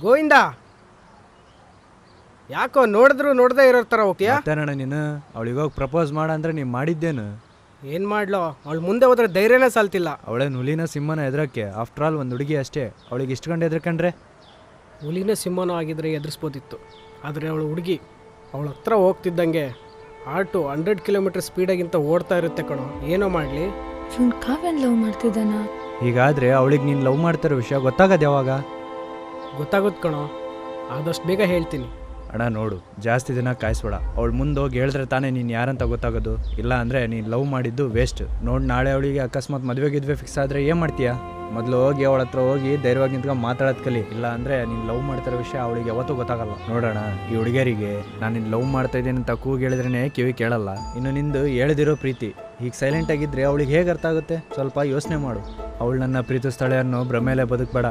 ಗೋವಿಂದ, ಯಾಕೋ ನೋಡಿದ್ರು ನೋಡ್ದೆ ಇರೋ ಥರ ಹೋಗ್ತೀಯಾ? ಮತ್ತೇನಣ್ಣ ನೀನು ಅವಳಿಗೋಗಿ ಪ್ರಪೋಸ್ ಮಾಡ ಅಂದ್ರೆ ನೀವು ಮಾಡಿದ್ದೇನು? ಏನು ಮಾಡ್ಲೋ, ಅವಳು ಮುಂದೆ ಹೋದ್ರೆ ಧೈರ್ಯನೇ ಸಾಲ್ತಿಲ್ಲ. ಅವಳೇ ನುಲಿನ ಸಿಂಹನ ಎದ್ರಕ್ಕೆ, ಆಫ್ಟರ್ ಆಲ್ ಒಂದು ಹುಡುಗಿ ಅಷ್ಟೇ. ಅವಳಿಗೆ ಇಷ್ಟಕೊಂಡು ಎದ್ರಕಂಡ್ರೆ ಹುಲಿನ ಸಿಂಹನೂ ಆಗಿದ್ರೆ ಎದುರಿಸ್ಬೋದಿತ್ತು. ಆದರೆ ಅವಳು ಹುಡುಗಿ, ಅವಳ ಹತ್ರ ಹೋಗ್ತಿದ್ದಂಗೆ ಆಟೋ 100 ಕಿಲೋಮೀಟರ್ ಸ್ಪೀಡಾಗಿಂತ ಓಡ್ತಾ ಇರುತ್ತೆ ಕಣೋ. ಏನೋ ಮಾಡಲಿ. ಇವ್ನು ಕಾವ್ಯನ್ ಲವ್ ಮಾಡ್ತಿದ್ದಾನ? ಹೀಗಾದರೆ ಅವಳಿಗೆ ನೀನು ಲವ್ ಮಾಡ್ತಿರೋ ವಿಷಯ ಗೊತ್ತಾಗದು ಯಾವಾಗ? ಗೊತ್ತಾಗುತ್ತೆ ಕಣೋ, ಆದಷ್ಟು ಬೇಗ ಹೇಳ್ತೀನಿ. ಅಣ್ಣ ನೋಡು, ಜಾಸ್ತಿ ದಿನ ಕಾಯಿಸ್ಬೇಡ. ಅವಳು ಮುಂದೆ ಹೋಗಿ ಹೇಳಿದ್ರೆ ತಾನೇ ನೀನು ಯಾರಂತ ಗೊತ್ತಾಗೋದು. ಇಲ್ಲ ಅಂದರೆ ನೀನು ಲವ್ ಮಾಡಿದ್ದು ವೇಸ್ಟ್. ನೋಡಿ, ನಾಳೆ ಅವಳಿಗೆ ಅಕಸ್ಮಾತ್ ಮದುವೆಗಿದ್ವೆ ಫಿಕ್ಸ್ ಆದರೆ ಏನು ಮಾಡ್ತೀಯಾ? ಮೊದಲು ಹೋಗಿ ಅವಳ ಹತ್ರ ಹೋಗಿ ಧೈರ್ಯವಾಗಿ ನಿಂತ್ಕೊಂಡು ಮಾತಾಡೋದು ಕಲಿ. ಇಲ್ಲ ಅಂದರೆ ನೀನು ಲವ್ ಮಾಡ್ತಿರೋ ವಿಷಯ ಅವಳಿಗೆ ಯಾವತ್ತೂ ಗೊತ್ತಾಗಲ್ಲ. ನೋಡೋಣ, ಈ ಹುಡುಗಿಯರಿಗೆ ನಾನು ನಿನ್ನ ಲವ್ ಮಾಡ್ತಾ ಇದ್ದೀನಿ ಅಂತ ಕೂಗಿ ಹೇಳಿದ್ರೇ ಕಿವಿ ಕೇಳಲ್ಲ. ಇನ್ನು ನಿಂದು ಹೇಳ್ದಿರೋ ಪ್ರೀತಿ ಈಗ ಸೈಲೆಂಟ್ ಆಗಿದ್ದರೆ ಅವಳಿಗೆ ಹೇಗೆ ಅರ್ಥ ಆಗುತ್ತೆ? ಸ್ವಲ್ಪ ಯೋಚನೆ ಮಾಡು. ಅವಳು ನನ್ನ ಪ್ರೀತಿಸ್ತಾಳೆ ಅನ್ನೋ ಭ್ರಮೇಲೆ ಬದುಕಬೇಡ.